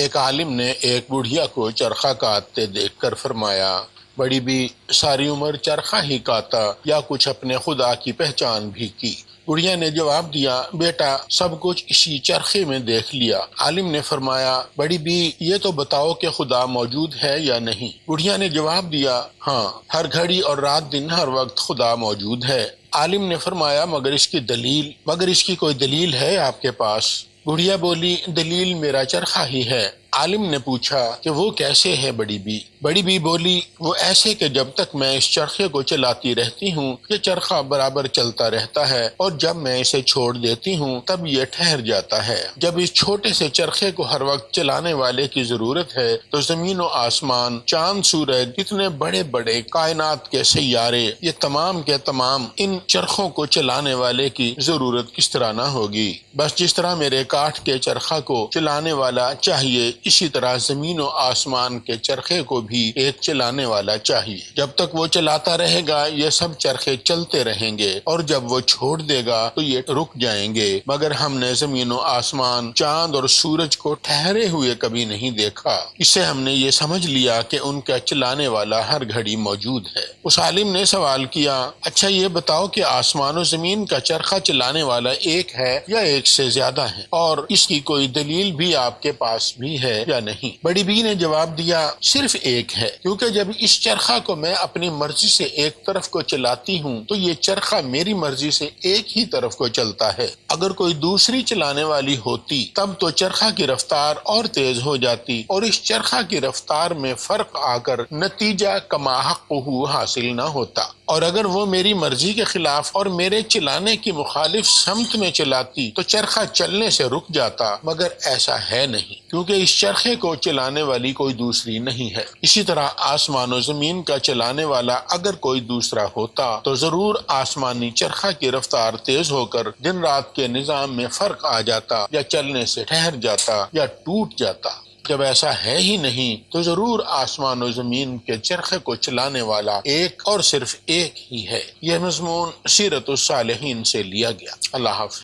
ایک عالم نے ایک بڑھیا کو چرخہ کاٹتے دیکھ کر فرمایا، بڑی بھی ساری عمر چرخہ ہی کاتا یا کچھ اپنے خدا کی پہچان بھی کی؟ بڑھیا نے جواب دیا، بیٹا سب کچھ اسی چرخے میں دیکھ لیا۔ عالم نے فرمایا، بڑی بھی یہ تو بتاؤ کہ خدا موجود ہے یا نہیں؟ بڑھیا نے جواب دیا، ہاں، ہر گھڑی اور رات دن ہر وقت خدا موجود ہے۔ عالم نے فرمایا، مگر اس کی کوئی دلیل ہے آپ کے پاس؟ بڑھیا بولی، دلیل میرا چرخہ ہی ہے۔ عالم نے پوچھا کہ وہ کیسے ہے بڑی بی بولی، وہ ایسے کہ جب تک میں اس چرخے کو چلاتی رہتی ہوں یہ چرخہ برابر چلتا رہتا ہے، اور جب میں اسے چھوڑ دیتی ہوں تب یہ ٹھہر جاتا ہے۔ جب اس چھوٹے سے چرخے کو ہر وقت چلانے والے کی ضرورت ہے تو زمین و آسمان، چاند سورج، اتنے بڑے بڑے کائنات کے سیارے، یہ تمام کے تمام ان چرخوں کو چلانے والے کی ضرورت کس طرح نہ ہوگی؟ بس جس طرح میرے کاٹھ کے چرخہ کو چلانے والا چاہیے، اسی طرح زمین و آسمان کے چرخے کو بھی ایک چلانے والا چاہیے۔ جب تک وہ چلاتا رہے گا یہ سب چرخے چلتے رہیں گے، اور جب وہ چھوڑ دے گا تو یہ رک جائیں گے۔ مگر ہم نے زمین و آسمان، چاند اور سورج کو ٹھہرے ہوئے کبھی نہیں دیکھا۔ اس سے ہم نے یہ سمجھ لیا کہ ان کا چلانے والا ہر گھڑی موجود ہے۔ اس عالم نے سوال کیا، اچھا یہ بتاؤ کہ آسمان و زمین کا چرخہ چلانے والا ایک ہے یا ایک سے زیادہ ہے، اور اس کی کوئی دلیل بھی آپ کے پاس بھی ہے یا نہیں؟ بڑی بی نے جواب دیا، صرف ایک ہے، کیونکہ جب اس چرخہ کو میں اپنی مرضی سے ایک طرف کو چلاتی ہوں تو یہ چرخہ میری مرضی سے ایک ہی طرف کو چلتا ہے۔ اگر کوئی دوسری چلانے والی ہوتی تب تو چرخہ کی رفتار اور تیز ہو جاتی، اور اس چرخہ کی رفتار میں فرق آ کر نتیجہ کما حقہ حاصل نہ ہوتا۔ اور اگر وہ میری مرضی کے خلاف اور میرے چلانے کی مخالف سمت میں چلاتی تو چرخہ چلنے سے رک جاتا، مگر ایسا ہے نہیں، کیونکہ اس چرخے کو چلانے والی کوئی دوسری نہیں ہے۔ اسی طرح آسمان و زمین کا چلانے والا اگر کوئی دوسرا ہوتا تو ضرور آسمانی چرخہ کی رفتار تیز ہو کر دن رات کے نظام میں فرق آ جاتا، یا چلنے سے ٹھہر جاتا یا ٹوٹ جاتا۔ جب ایسا ہے ہی نہیں تو ضرور آسمان و زمین کے چرخے کو چلانے والا ایک اور صرف ایک ہی ہے۔ یہ مضمون سیرت الصالحین سے لیا گیا۔ اللہ حافظ۔